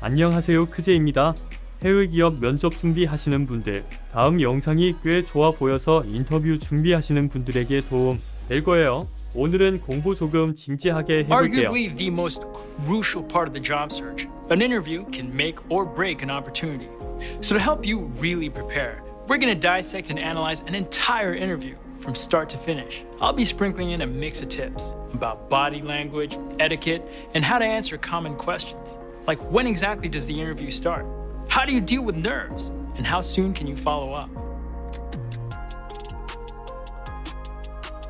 안녕하세요, 크제입니다. 해외 기업 면접 준비하시는 분들, 다음 영상이 꽤 좋아 보여서 인터뷰 준비하시는 분들에게 도움 될 거예요. 오늘은 공부 조금 진지하게 해볼게요. Arguably the most crucial part of the job search. An interview can make or break an opportunity. So to help you really prepare, we're going to dissect and analyze an entire interview from start to finish. I'll be sprinkling in a mix of tips about body language, etiquette, and how to answer common questions. Like when exactly does the interview start? How do you deal with nerves? And how soon can you follow up?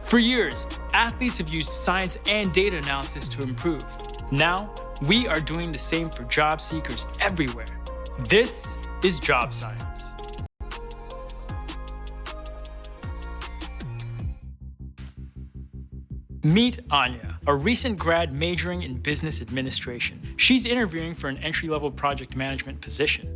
For years, athletes have used science and data analysis to improve. Now, we are doing the same for job seekers everywhere. This is Job Science. Meet Anya, a recent grad majoring in business administration. She's interviewing for an entry-level project management position.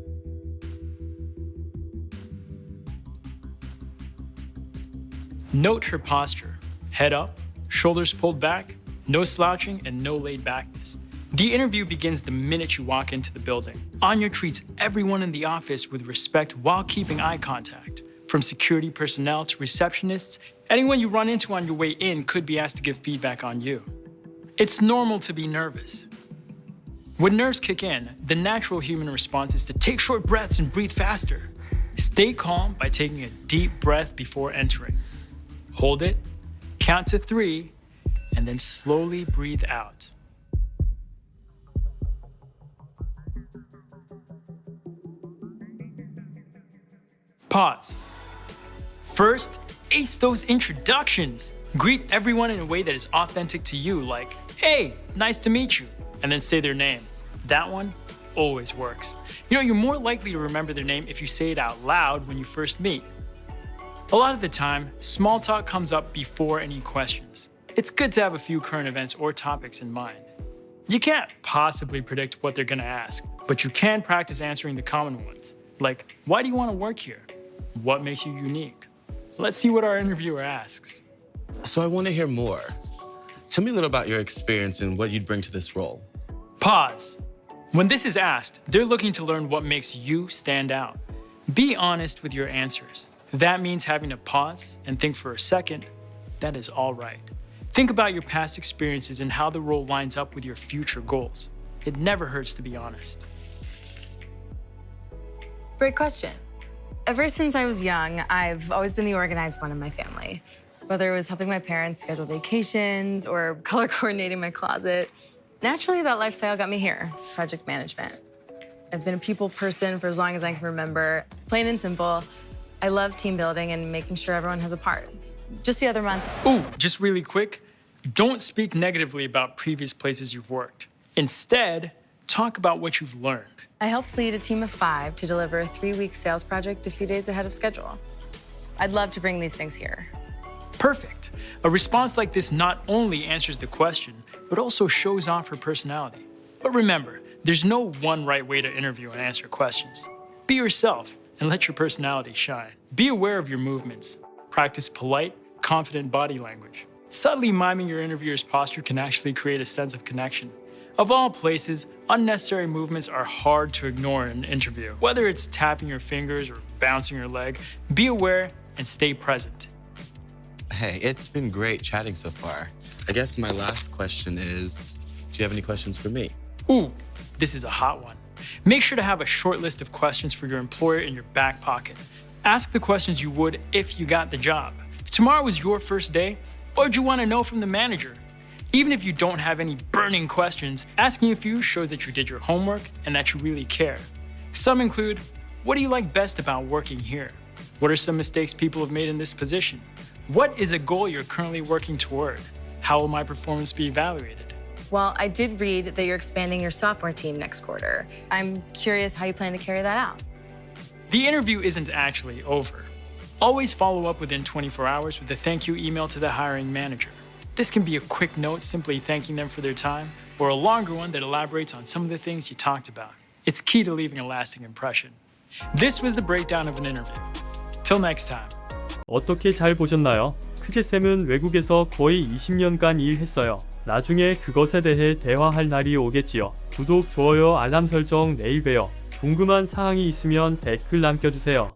Note her posture. Head up, shoulders pulled back, no slouching, and no laid-backness. The interview begins the minute you walk into the building. Anya treats everyone in the office with respect while keeping eye contact. From security personnel to receptionists, anyone you run into on your way in could be asked to give feedback on you. It's normal to be nervous. When nerves kick in, the natural human response is to take short breaths and breathe faster. Stay calm by taking a deep breath before entering. Hold it, count to 3, and then slowly breathe out. Pause. First, ace those introductions. Greet everyone in a way that is authentic to you, like, hey, nice to meet you, and then say their name. That one always works. You know, you're more likely to remember their name if you say it out loud when you first meet. A lot of the time, small talk comes up before any questions. It's good to have a few current events or topics in mind. You can't possibly predict what they're gonna ask, but you can practice answering the common ones, like, why do you wanna work here? What makes you unique? Let's see what our interviewer asks. So I want to hear more. Tell me a little about your experience and what you'd bring to this role. Pause. When this is asked, they're looking to learn what makes you stand out. Be honest with your answers. If that means having to pause and think for a second, that is all right. Think about your past experiences and how the role lines up with your future goals. It never hurts to be honest. Great question. Ever since I was young, I've always been the organized one in my family. Whether it was helping my parents schedule vacations or color coordinating my closet, naturally that lifestyle got me here, project management. I've been a people person for as long as I can remember. Plain and simple, I love team building and making sure everyone has a part. Just the other month. Ooh, just really quick, don't speak negatively about previous places you've worked. Instead, talk about what you've learned. I helped lead a team of 5 to deliver a 3-week sales project a few days ahead of schedule. I'd love to bring these things here. Perfect. A response like this not only answers the question, but also shows off her personality. But remember, there's no one right way to interview and answer questions. Be yourself and let your personality shine. Be aware of your movements. Practice polite, confident body language. Subtly miming your interviewer's posture can actually create a sense of connection. Of all places, unnecessary movements are hard to ignore in an interview. Whether it's tapping your fingers or bouncing your leg, be aware and stay present. Hey, it's been great chatting so far. I guess my last question is, do you have any questions for me? Ooh, this is a hot one. Make sure to have a short list of questions for your employer in your back pocket. Ask the questions you would if you got the job. If tomorrow was your first day, what would you want to know from the manager? Even if you don't have any burning questions, asking a few shows that you did your homework and that you really care. Some include, what do you like best about working here? What are some mistakes people have made in this position? What is a goal you're currently working toward? How will my performance be evaluated? Well, I did read that you're expanding your software team next quarter. I'm curious how you plan to carry that out. The interview isn't actually over. Always follow up within 24 hours with a thank you email to the hiring manager. This can be a quick note simply thanking them for their time, or a longer one that elaborates on some of the things you talked about. It's key to leaving a lasting impression. This was the breakdown of an interview. Till next time. 어떻게 잘 보셨나요? 크제쌤은 외국에서 거의 20년간 일했어요. 나중에 그것에 대해 대화할 날이 오겠지요. 구독, 좋아요, 알람 설정, 내일 봬요. 궁금한 사항이 있으면 댓글 남겨주세요.